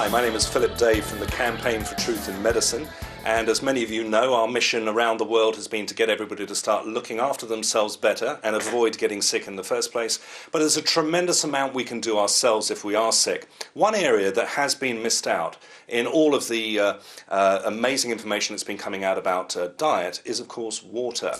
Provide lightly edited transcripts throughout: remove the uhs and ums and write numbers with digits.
Hi, my name is Phillip from the Campaign for Truth in Medicine, and as many of you know, our mission around the world has been to get everybody to start looking after themselves better and avoid getting sick in the first place. But there's a tremendous amount we can do ourselves if we are sick. One area that has been missed out in all of the amazing information that's been coming out about diet is, of course, water.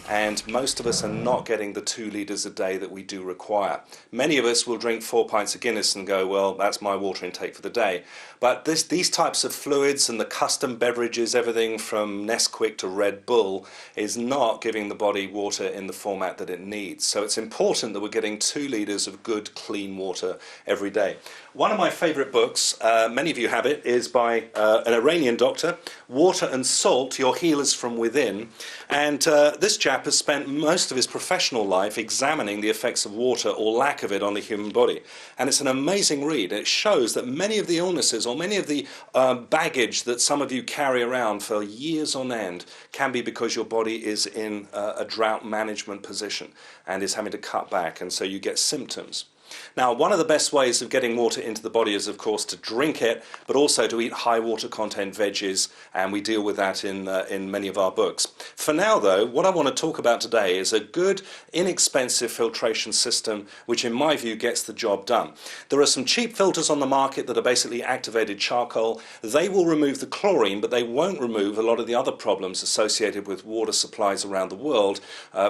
And most of us are not getting the 2 litres a day that we do require. Many of us will drink 4 pints of Guinness and go, well, that's my water intake for the day. But these types of fluids and the custom beverages, everything from Nesquik to Red Bull, is not giving the body water in the format that it needs. So it's important that we're getting 2 litres of good, clean water every day. One of my favourite books, many of you have it, is by an Iranian doctor, Water and Salt, Your Healers from Within. And this chap has spent most of his professional life examining the effects of water or lack of it on the human body. And it's an amazing read. It shows that many of the illnesses or many of the baggage that some of you carry around for years on end can be because your body is in a drought management position and is having to cut back, and so you get symptoms. Now, one of the best ways of getting water into the body is, of course, to drink it, but also to eat high water content veggies, and we deal with that in many of our books. For now, though, what I want to talk about today is a good, inexpensive filtration system, which in my view gets the job done. There are some cheap filters on the market that are basically activated charcoal. They will remove the chlorine, but they won't remove a lot of the other problems associated with water supplies around the world,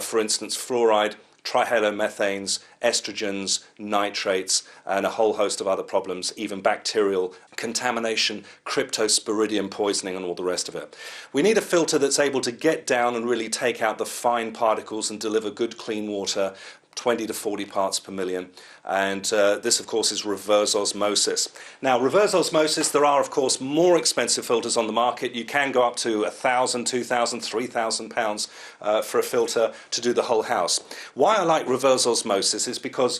for instance, fluoride, trihalomethanes, estrogens, nitrates, and a whole host of other problems, even bacterial contamination, cryptosporidium poisoning, and all the rest of it. We need a filter that's able to get down and really take out the fine particles and deliver good clean water, 20 to 40 parts per million, and this of course is reverse osmosis. Now, reverse osmosis, there are of course more expensive filters on the market. You can go up to £1,000, £2,000, £3,000 for a filter to do the whole house. Why I like reverse osmosis is because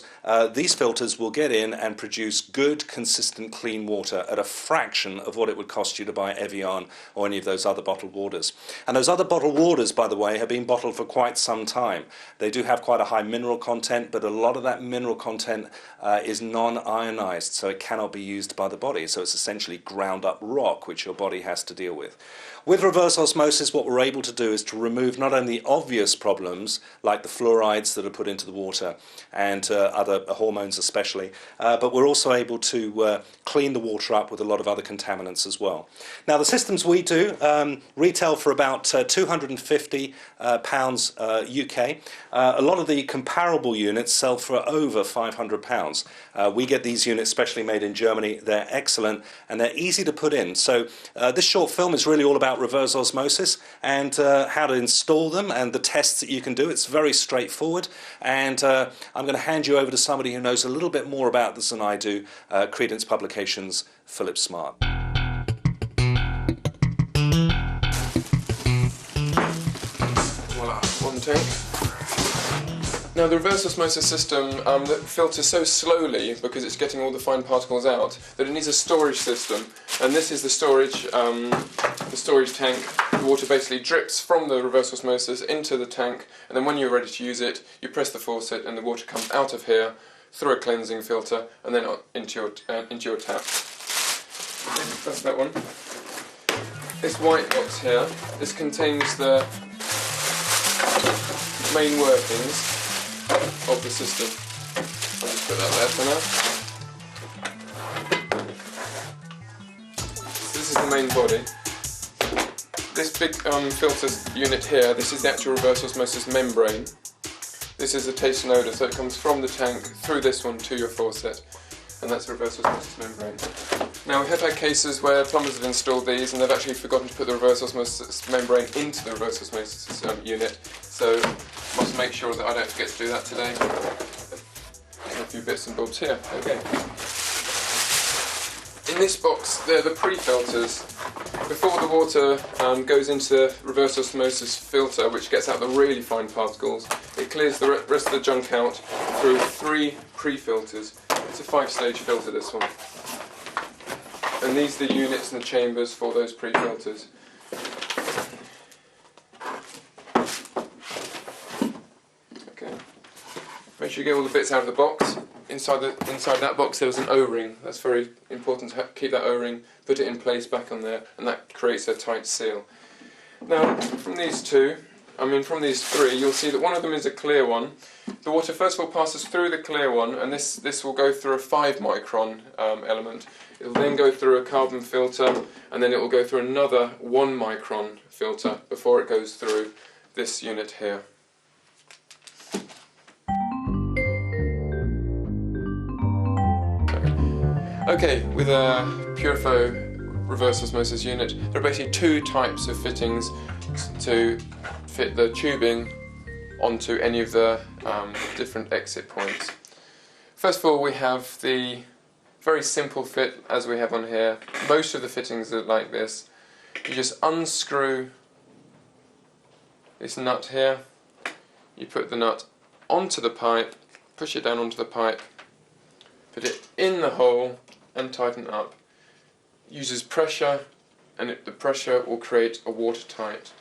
these filters will get in and produce good, consistent, clean water at a fraction of what it would cost you to buy Evian or any of those other bottled waters. And those other bottled waters, by the way, have been bottled for quite some time. They do have quite a high mineral content, but a lot of that mineral content is non-ionized, so it cannot be used by the body. So it's essentially ground up rock, which your body has to deal with. With reverse osmosis, what we're able to do is to remove not only obvious problems like the fluorides that are put into the water and other hormones especially, but we're also able to clean the water up with a lot of other contaminants as well. Now, the systems we do retail for about £250 UK. A lot of the comparable units sell for over £500. We get these units specially made in Germany. They're excellent and they're easy to put in. So this short film is really all about reverse osmosis and how to install them and the tests that you can do. It's very straightforward, and I'm going to hand you over to somebody who knows a little bit more about this than I do, Credence Publications' Phillip Smart. Voila, one tank. Now, the reverse osmosis system that filters so slowly because it's getting all the fine particles out that it needs a storage system, and this is the storage tank. The water basically drips from the reverse osmosis into the tank, and then when you're ready to use it, you press the faucet and the water comes out of here through a cleansing filter and then into your tap. That's that one. This white box here, this contains the main workings of the system. I'll just put that there for now. This is the main body. This big filter unit here, this is the actual reverse osmosis membrane. This is the taste and odour, so it comes from the tank through this one to your faucet, and that's the reverse osmosis membrane. Now, we have had cases where plumbers have installed these and they've actually forgotten to put the reverse osmosis membrane into the reverse osmosis unit, so must make sure that I don't forget to do that today. And a few bits and bobs here. Okay. In this box, they're the pre-filters. Before the water goes into the reverse osmosis filter, which gets out the really fine particles, it clears the rest of the junk out through 3 pre-filters. It's a 5-stage filter, this one. And these are the units and the chambers for those pre-filters. Okay. Make sure you get all the bits out of the box. inside that box there was an O-ring. That's very important to keep that O-ring, put it in place back on there, and that creates a tight seal. Now, from these two, from these three, you'll see that one of them is a clear one. The water first of all passes through the clear one, and this will go through a 5 micron element. It will then go through a carbon filter, and then it will go through another 1 micron filter before it goes through this unit here. Okay, with a Pura-Flow reverse osmosis unit, there are basically 2 types of fittings to fit the tubing onto any of the different exit points. First of all, we have the very simple fit as we have on here. Most of the fittings are like this. You just unscrew this nut here, you put the nut onto the pipe, push it down onto the pipe, put it in the hole and tighten up. Uses pressure, and the pressure will create a watertight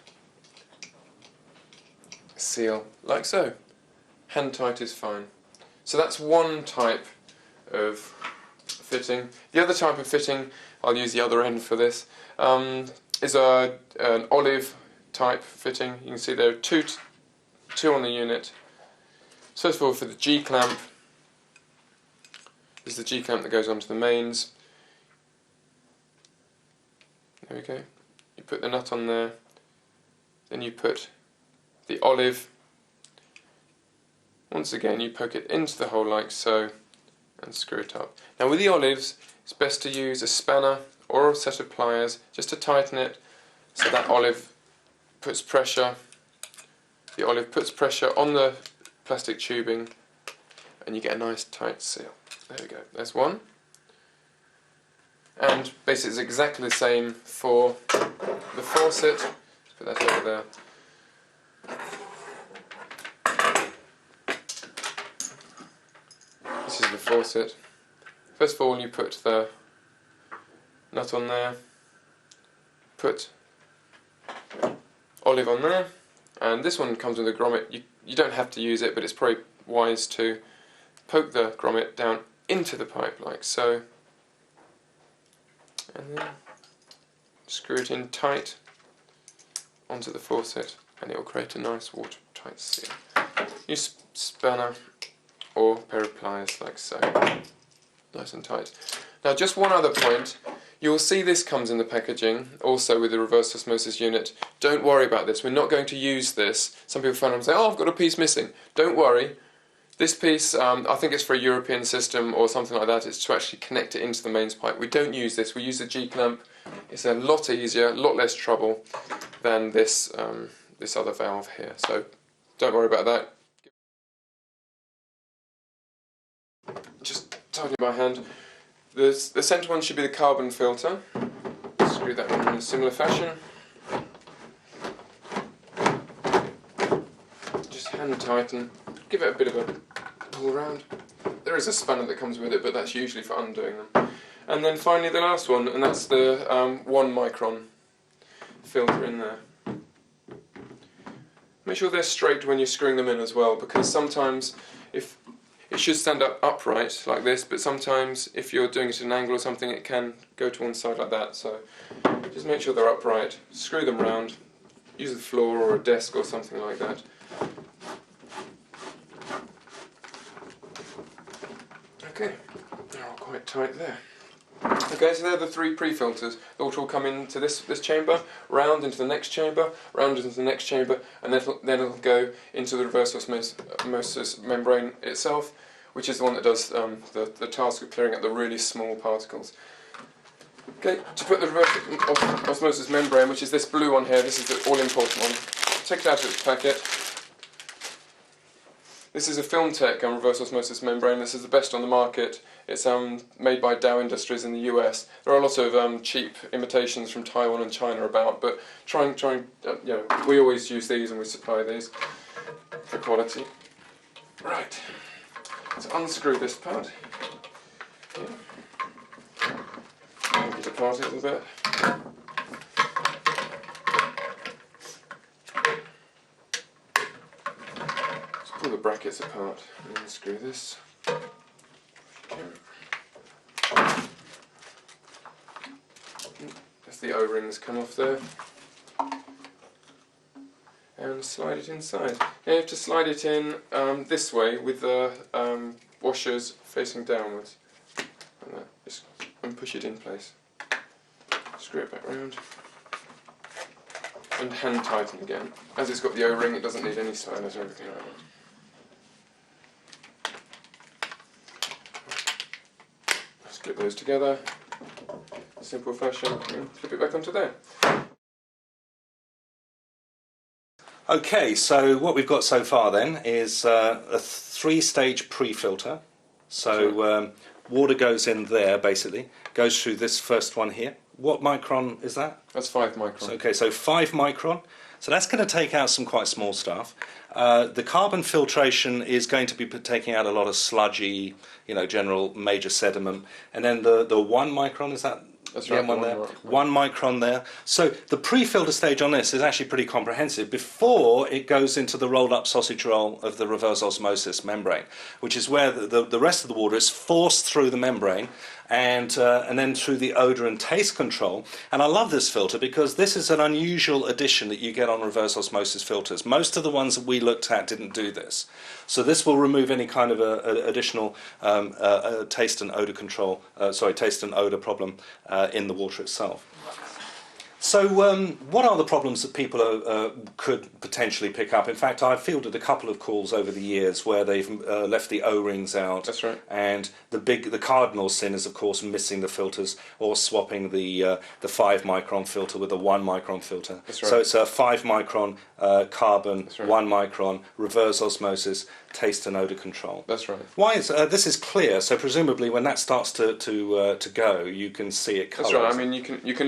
seal, like so. Hand tight is fine. So that's one type of fitting. The other type of fitting, I'll use the other end for this, is an olive type fitting. You can see there are two on the unit. First of all, for the G-clamp, this is the G-clamp that goes onto the mains. There we go. You put the nut on there, then you put the olive. Once again, you poke it into the hole like so and screw it up. Now with the olives, it's best to use a spanner or a set of pliers just to tighten it so that olive puts pressure. The olive puts pressure on the plastic tubing and you get a nice tight seal. There we go, there's one. And basically it's exactly the same for the faucet. Let's put that over there. This is the faucet. First of all, you put the nut on there, put olive on there, and this one comes with a grommet. You don't have to use it, but it's probably wise to poke the grommet down into the pipe like so, and then screw it in tight onto the faucet, and it will create a nice watertight seal. Use spanner or a pair of pliers like so, nice and tight. Now just one other point, you'll see this comes in the packaging also with the reverse osmosis unit. Don't worry about this, we're not going to use this. Some people phone up and say, oh, I've got a piece missing. Don't worry, this piece, I think it's for a European system or something like that. It's to actually connect it into the mains pipe. We don't use this, we use the G-clamp. It's a lot easier, a lot less trouble than this, this other valve here. So don't worry about that. Just tighten by hand. The centre one should be the carbon filter. Screw that one in a similar fashion. Just hand tighten. Give it a bit of a pull around. There is a spanner that comes with it, but that's usually for undoing them. And then finally the last one, and that's the 1 micron filter in there. Make sure they're straight when you're screwing them in as well, because sometimes if it should stand up upright like this, but sometimes if you're doing it at an angle or something, it can go to one side like that. So just make sure they're upright, screw them round, use the floor or a desk or something like that. Okay, they're all quite tight there. Okay, so they're the 3 pre-filters, which will come into this chamber, round into the next chamber, round into the next chamber, and then it'll go into the reverse osmosis membrane itself, which is the one that does the task of clearing up the really small particles. Okay, to put the reverse osmosis membrane, which is this blue one here, this is the all-important one, take it out of its packet. This is a Filmtech reverse osmosis membrane. This is the best on the market. It's made by Dow Industries in the US. There are a lot of cheap imitations from Taiwan and China about, but we always use these and we supply these for quality. Right, let's unscrew this part. Move it apart a little bit. Pull the brackets apart and then screw this. As the O-rings come off there. And slide it inside. Now you have to slide it in this way with the washers facing downwards. And push it in place. Screw it back round. And hand tighten again. As it's got the O-ring, it doesn't need any sliders or anything like that. Just clip those together. Simple fashion, and flip it back onto there. Okay, so what we've got so far then is a 3-stage pre-filter. So water goes in there basically, goes through this first one here. What micron is that? That's 5 micron. So, okay, so 5 micron. So that's going to take out some quite small stuff. The carbon filtration is going to be taking out a lot of sludgy, general major sediment. And then the 1 micron, is that? That's right, one there. 1 micron there. So the pre-filter stage on this is actually pretty comprehensive before it goes into the rolled-up sausage roll of the reverse osmosis membrane, which is where the rest of the water is forced through the membrane and then through the odour and taste control. And I love this filter because this is an unusual addition that you get on reverse osmosis filters. Most of the ones that we looked at didn't do this. So this will remove any kind of additional taste and odour control, taste and odour problem in the water itself. So what are the problems that people could potentially pick up? In fact, I've fielded a couple of calls over the years where they've left the O-rings out. That's right. And the cardinal sin is, of course, missing the filters or swapping the 5 micron filter with a 1 micron filter. That's right. So it's a 5 micron carbon, That's right. 1 micron, reverse osmosis, taste and odour control. That's right. Why is this is clear? So presumably, when that starts to go, you can see it colours. That's right. I mean, you can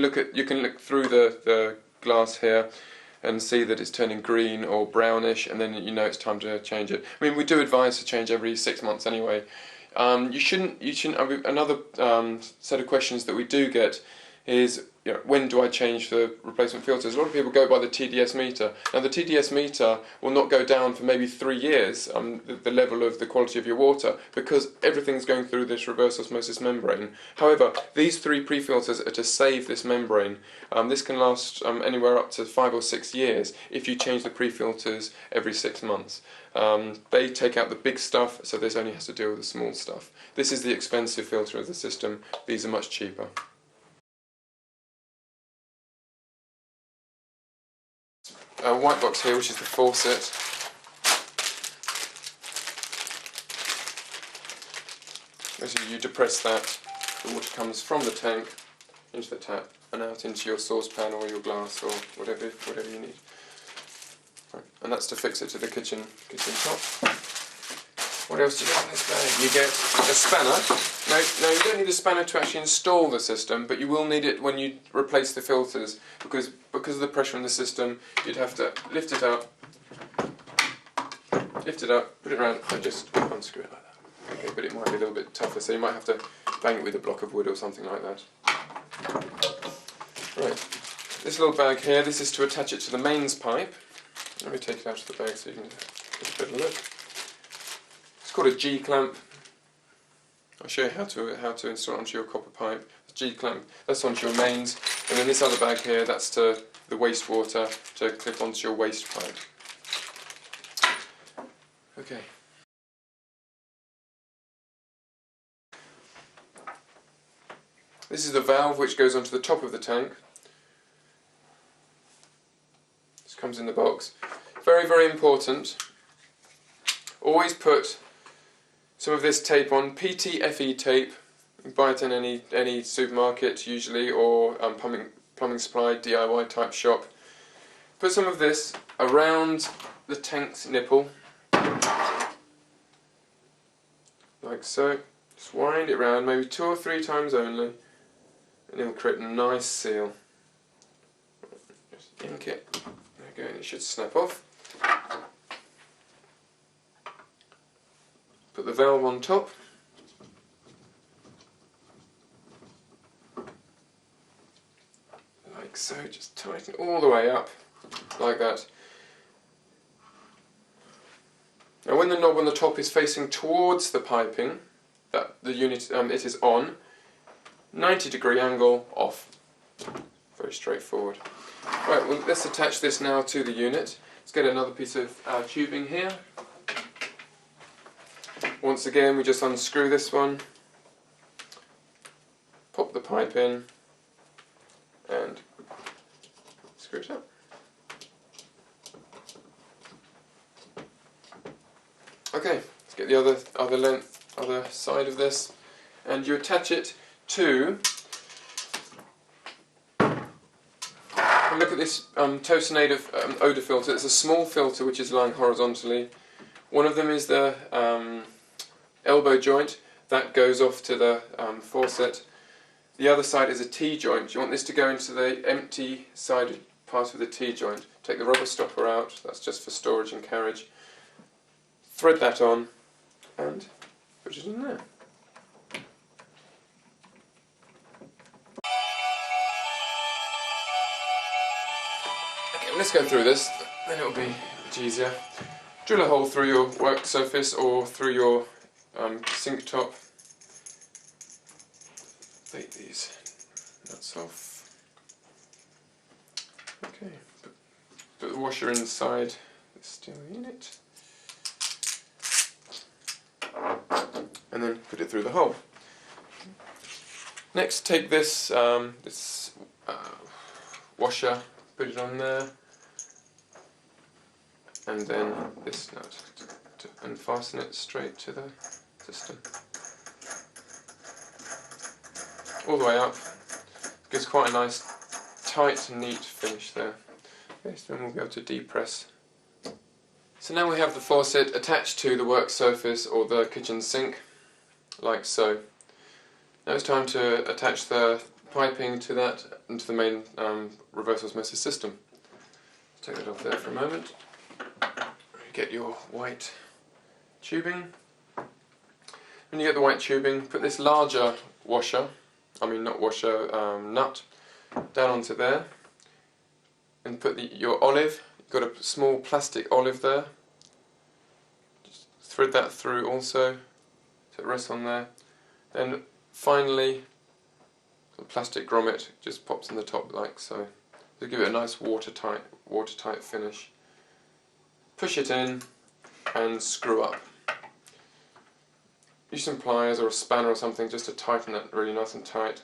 look through the glass here and see that it's turning green or brownish, and then you know it's time to change it. I mean, we do advise to change every 6 months anyway. You shouldn't. Another set of questions that we do get is, when do I change the replacement filters? A lot of people go by the TDS meter. Now the TDS meter will not go down for maybe 3 years, the level of the quality of your water, because everything's going through this reverse osmosis membrane. However, these 3 pre-filters are to save this membrane. This can last anywhere up to 5 or 6 years if you change the pre-filters every 6 months. They take out the big stuff, so this only has to deal with the small stuff. This is the expensive filter of the system. These are much cheaper. A white box here, which is the faucet. As you depress that, the water comes from the tank into the tap and out into your saucepan or your glass or whatever you need. Right. And that's to fix it to the kitchen top. What else do you get in this bag? You get a spanner. No, you don't need a spanner to actually install the system, but you will need it when you replace the filters, because of the pressure in the system, you'd have to lift it up, put it around, and just unscrew it like that. Okay, but it might be a little bit tougher, so you might have to bang it with a block of wood or something like that. Right, this little bag here, this is to attach it to the mains pipe. Let me take it out of the bag so you can get a better look. It's called a G-clamp. I'll show you how to install it onto your copper pipe. The G-clamp, that's onto your mains, and then this other bag here, that's to the wastewater to clip onto your waste pipe. Okay. This is the valve which goes onto the top of the tank. This comes in the box. Very, very important. Always put some of this tape on, PTFE tape. You can buy it in any supermarket usually, or plumbing supply, DIY type shop. Put some of this around the tank's nipple, like so. Just wind it round, maybe 2 or 3 times only, and it'll create a nice seal. Just ink it. There you go, and it should snap off. Put the valve on top. Like so, just tighten it all the way up, like that. Now when the knob on the top is facing towards the piping, that the unit it is on. 90-degree angle off. Very straightforward. Right, well, let's attach this now to the unit. Let's get another piece of tubing here. Once again, we just unscrew this one, pop the pipe in, and screw it up. Okay, let's get the other side of this, and you attach it to. Look at this Tosonator odour filter. It's a small filter which is lying horizontally. One of them is the elbow joint that goes off to the faucet. The other side is a T-joint. You want this to go into the empty sided part of the T-joint. Take the rubber stopper out. That's just for storage and carriage. Thread that on and put it in there. Okay, well, let's go through this, then it'll be much easier. Drill a hole through your work surface or through your sink top. Take these nuts off. Okay, put the washer inside the steel unit. And then put it through the hole. Next, take this washer, put it on there, and then this nut, and fasten it straight to the system. All the way up. Gives quite a nice, tight, neat finish there. Okay, so then we'll be able to depress. So now we have the faucet attached to the work surface or the kitchen sink, like so. Now it's time to attach the piping to that and to the main reverse osmosis system. Take that off there for a moment. Get your white tubing. When you get the white tubing, put this larger washer, nut, down onto there, and put your olive. You've got a small plastic olive there. Just thread that through also, so it rests on there. Then finally, the plastic grommet just pops on the top like so. To give it a nice watertight finish. Push it in and screw up. Use some pliers or a spanner or something just to tighten it really nice and tight.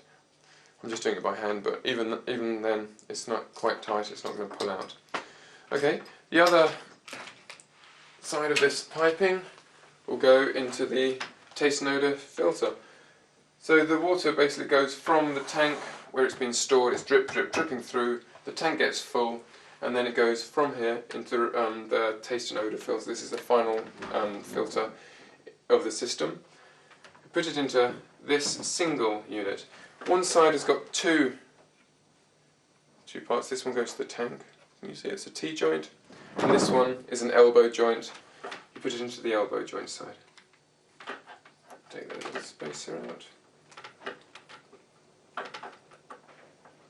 I'm just doing it by hand, but even then it's not quite tight, it's not going to pull out. Okay, the other side of this piping will go into the taste and odour filter. So the water basically goes from the tank where it's been stored, it's dripping through, the tank gets full, and then it goes from here into the taste and odour filter. This is the final filter of the system. Put it into this single unit. One side has got two parts. This one goes to the tank. You see it's a T-joint, and this one is an elbow joint. You put it into the elbow joint side. Take that little spacer out.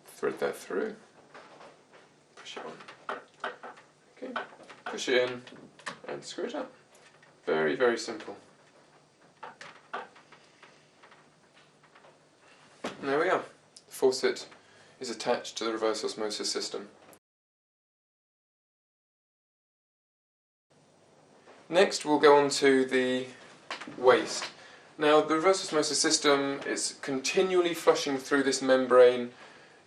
Thread that through. Push it on. Okay. Push it in and screw it up. Very, very simple. And there we are. The faucet is attached to the reverse osmosis system. Next we'll go on to the waste. Now the reverse osmosis system is continually flushing through this membrane.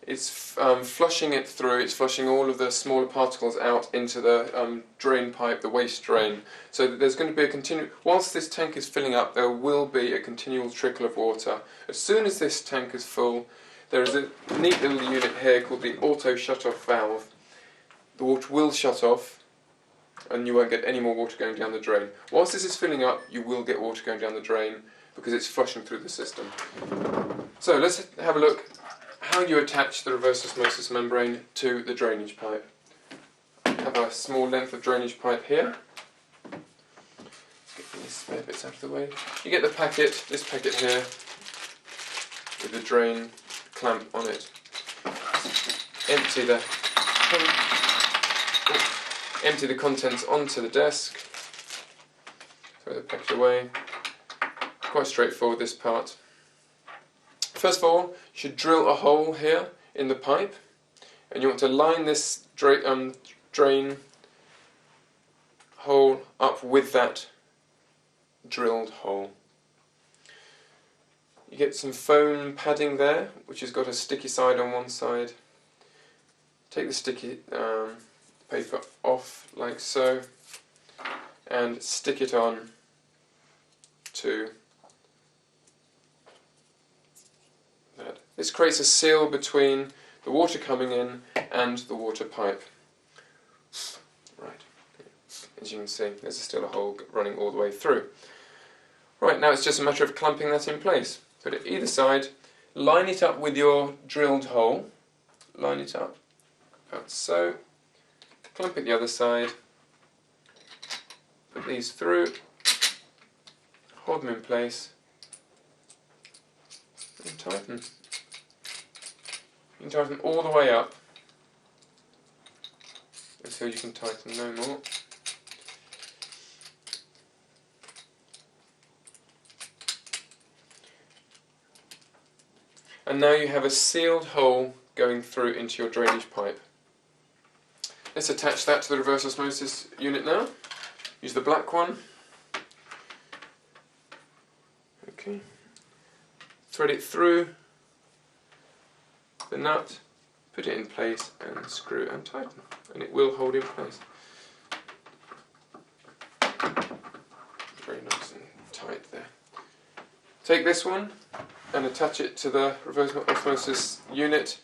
It's flushing it through, it's flushing all of the smaller particles out into the drain pipe, the waste drain. So that there's going to be a continual, whilst this tank is filling up, there will be a continual trickle of water. As soon as this tank is full, there is a neat little unit here called the auto shut-off valve. The water will shut off, and you won't get any more water going down the drain. Whilst this is filling up, you will get water going down the drain because it's flushing through the system. So let's have a look how you attach the reverse osmosis membrane to the drainage pipe. I have a small length of drainage pipe here. Let's get these spare bits out of the way. You get the packet, this packet here, with the drain clamp on it. Empty the contents onto the desk. Throw the packet away. quite straightforward, this part. First of all, you should drill a hole here in the pipe, and you want to line this drain hole up with that drilled hole. You get some foam padding there, which has got a sticky side on one side. Take the sticky paper off like so, and stick it on to that. This creates a seal between the water coming in and the water pipe. Right, as you can see, there's still a hole running all the way through. Right, now it's just a matter of clamping that in place. Put it either side, line it up with your drilled hole, line it up, about so, clamp it the other side, put these through, hold them in place, and tighten. You can tighten all the way up until you can tighten no more. And now you have a sealed hole going through into your drainage pipe. Let's attach that to the reverse osmosis unit now. Use the black one. Okay. Thread it through the nut, put it in place and screw and tighten, and it will hold in place. Very nice and tight there. Take this one and attach it to the reverse osmosis unit.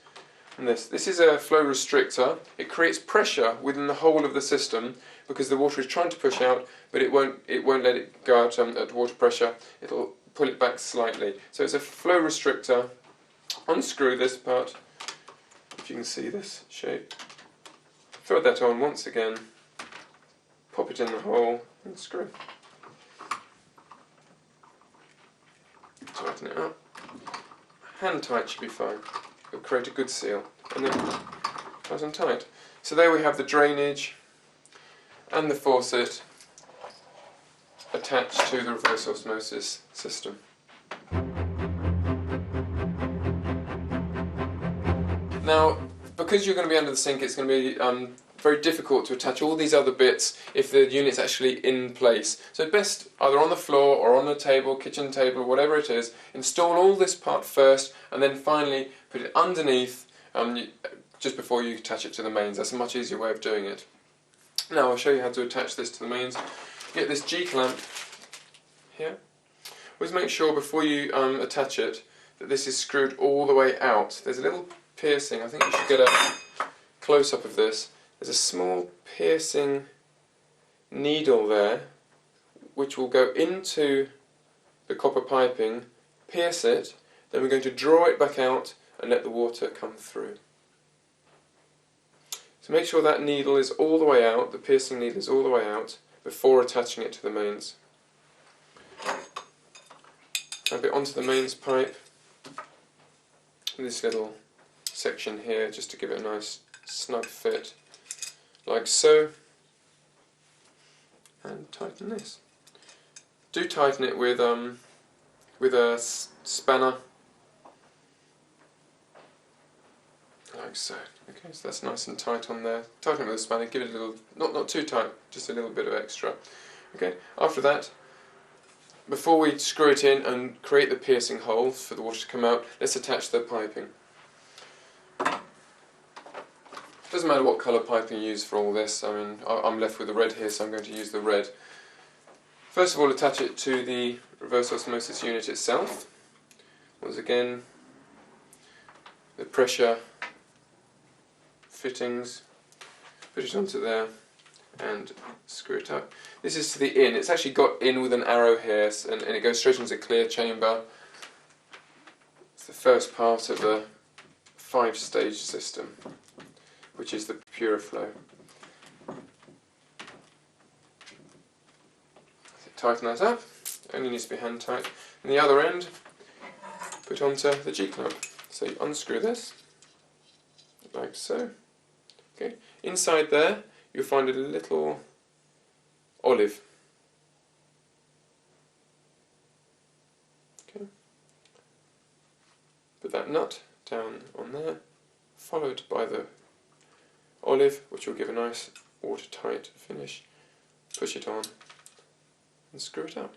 And this is a flow restrictor. It creates pressure within the whole of the system because the water is trying to push out, but it won't let it go out at water pressure. It'll pull it back slightly. So it's a flow restrictor. Unscrew this part, if you can see this shape. Throw that on once again. Pop it in the hole and screw. Tighten it up. Hand tight should be fine. It'll create a good seal. And then tighten tight. So there we have the drainage and the faucet attached to the reverse osmosis system. Now, because you're going to be under the sink, it's going to be very difficult to attach all these other bits if the unit's actually in place. So best either on the floor or on the table, kitchen table, whatever it is, install all this part first and then finally put it underneath just before you attach it to the mains. That's a much easier way of doing it. Now I'll show you how to attach this to the mains. Get this G-clamp here. Always make sure before you attach it that this is screwed all the way out. There's a little piercing. I think you should get a close-up of this. There's a small piercing needle there which will go into the copper piping, pierce it, then we're going to draw it back out and let the water come through. So make sure that needle is all the way out, the piercing needle is all the way out before attaching it to the mains. Clamp it onto the mains pipe, this little section here just to give it a nice snug fit, like so, and tighten this. Do tighten it with a spanner, like so. Okay, so that's nice and tight on there. Tighten it with a spanner, give it a little, not too tight, just a little bit of extra. Okay, after that, before we screw it in and create the piercing hole for the water to come out, let's attach the piping. Doesn't matter what colour piping you use for all this. I mean, I'm left with the red here, so I'm going to use the red. First of all, attach it to the reverse osmosis unit itself. Once again, the pressure fittings, put it onto there and screw it up. This is to the in. It's actually got in with an arrow here, and it goes straight into the clear chamber. It's the first part of the 5-stage system, which is the Pura-Flow. So tighten that up, only needs to be hand tight. And the other end, put onto the G-clamp. So you unscrew this, like so. Okay. Inside there, you'll find a little olive. Okay. Put that nut down on there, followed by the olive, which will give a nice watertight finish. Push it on and screw it up.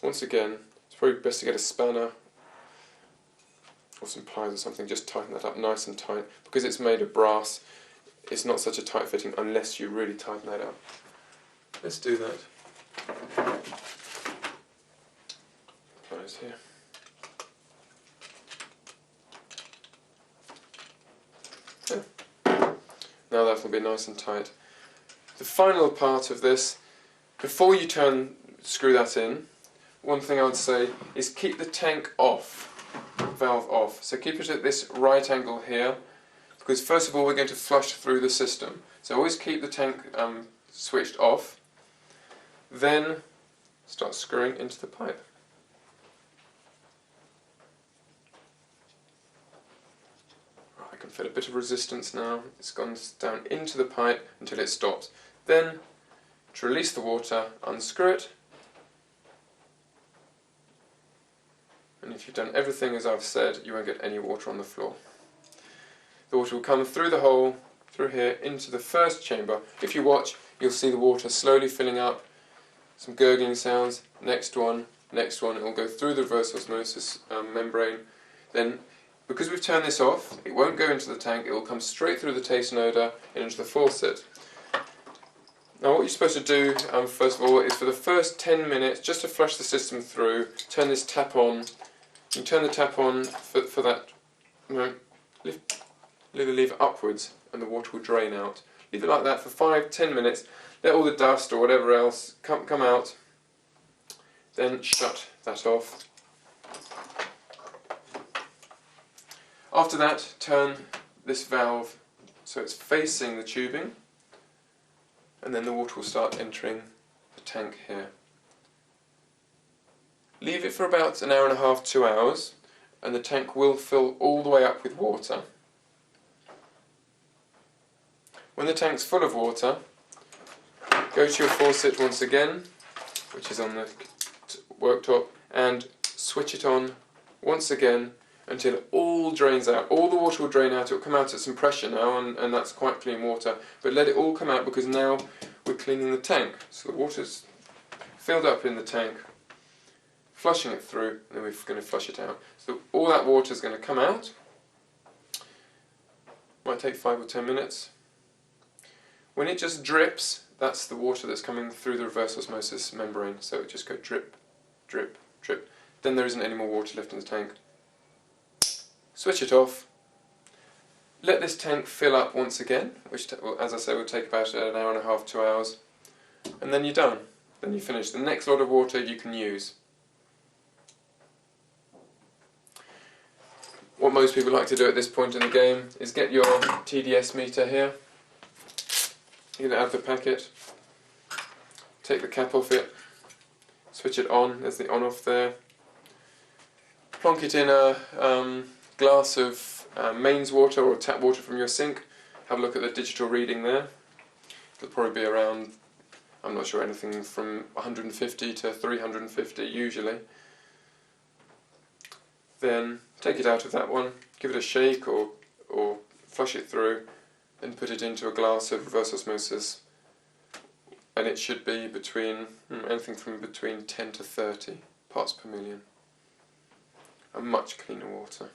Once again, it's probably best to get a spanner or some pliers or something, just tighten that up nice and tight. Because it's made of brass, it's not such a tight fitting unless you really tighten that up. Let's do that. Pliers here. Yeah. Now that will be nice and tight. The final part of this, before you screw that in, one thing I would say is keep the tank off, valve off. So keep it at this right angle here, because first of all we're going to flush through the system. So always keep the tank switched off, then start screwing into the pipe. I can feel a bit of resistance now. It's gone down into the pipe until it stops. Then, to release the water, unscrew it. And if you've done everything as I've said, you won't get any water on the floor. The water will come through the hole, through here, into the first chamber. If you watch, you'll see the water slowly filling up, some gurgling sounds, next one, it will go through the reverse osmosis membrane. Then, because we've turned this off, it won't go into the tank, it will come straight through the taste and odour and into the faucet. Now what you're supposed to do, first of all, is for the first 10 minutes, just to flush the system through, turn this tap on. You turn the tap on for that, leave it upwards and the water will drain out. Leave it like that for 5-10 minutes, let all the dust or whatever else come out, then shut that off. After that, turn this valve so it's facing the tubing, and then the water will start entering the tank here. Leave it for about an hour and a half, 2 hours, and the tank will fill all the way up with water. When the tank's full of water, go to your faucet once again, which is on the worktop, and switch it on once again until it all drains out. All the water will drain out, it will come out at some pressure now, and that's quite clean water, but let it all come out because now we're cleaning the tank. So the water's filled up in the tank, flushing it through, and then we're going to flush it out. So all that water is going to come out. Might take 5 or 10 minutes. When it just drips, that's the water that's coming through the reverse osmosis membrane. So it just goes drip, drip, drip. Then there isn't any more water left in the tank. Switch it off. Let this tank fill up once again, which, as I say, will take about an hour and a half, 2 hours. And then you're done. Then you finish. The next lot of water you can use. What most people like to do at this point in the game is get your TDS meter here. You're going to add the packet, take the cap off it, switch it on, there's the on-off there, plonk it in a glass of mains water or tap water from your sink, have a look at the digital reading there. It'll probably be around, I'm not sure, anything from 150 to 350 usually. Then take it out of that one, give it a shake or flush it through, and put it into a glass of reverse osmosis, and it should be between anything from between 10 to 30 parts per million. A much cleaner water.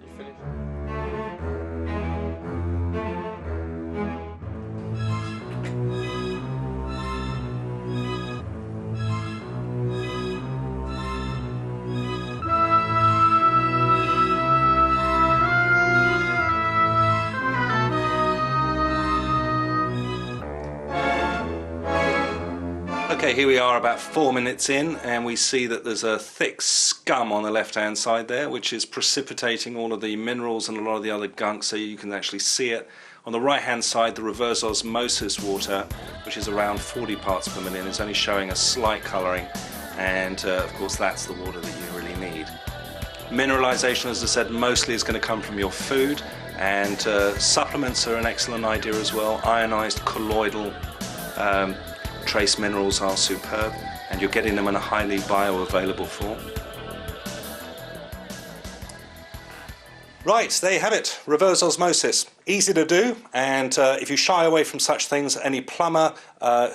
You finish? Okay, here we are about 4 minutes in, and we see that there's a thick scum on the left hand side there, which is precipitating all of the minerals and a lot of the other gunk, so you can actually see it. On the right hand side, the reverse osmosis water, which is around 40 parts per million, is only showing a slight colouring, and of course that's the water that you really need. Mineralisation, as I said, mostly is going to come from your food, and supplements are an excellent idea as well. Ionised colloidal trace minerals are superb, and you're getting them in a highly bioavailable form. Right, there you have it, reverse osmosis. Easy to do, and if you shy away from such things, any plumber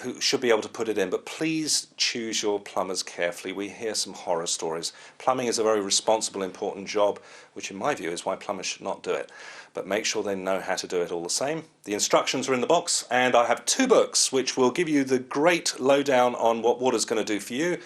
who should be able to put it in. But please choose your plumbers carefully. We hear some horror stories. Plumbing is a very responsible, important job, which in my view is why plumbers should not do it. But make sure they know how to do it all the same. The instructions are in the box, and I have 2 books which will give you the great lowdown on what water's going to do for you.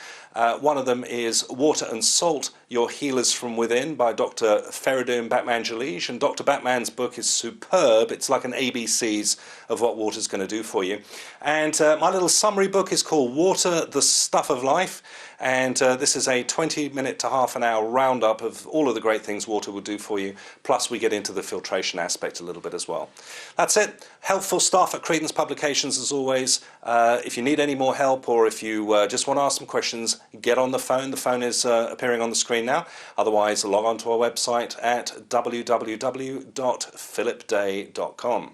One of them is Water and Salt, Your Healers from Within by Dr. Feridun Batman-Jalij, and Dr. Batman's book is superb. It's like an ABCs of what water's going to do for you. And my little summary book is called Water, the Stuff of Life, and this is a 20-minute to half an hour roundup of all of the great things water will do for you, plus we get into the filtration aspect a little bit as well. That's it. Helpful stuff at Credence Publications as always. If you need any more help, or if you just want to ask some questions, get on the phone. The phone is appearing on the screen now. Otherwise, log on to our website at www.phillipday.com.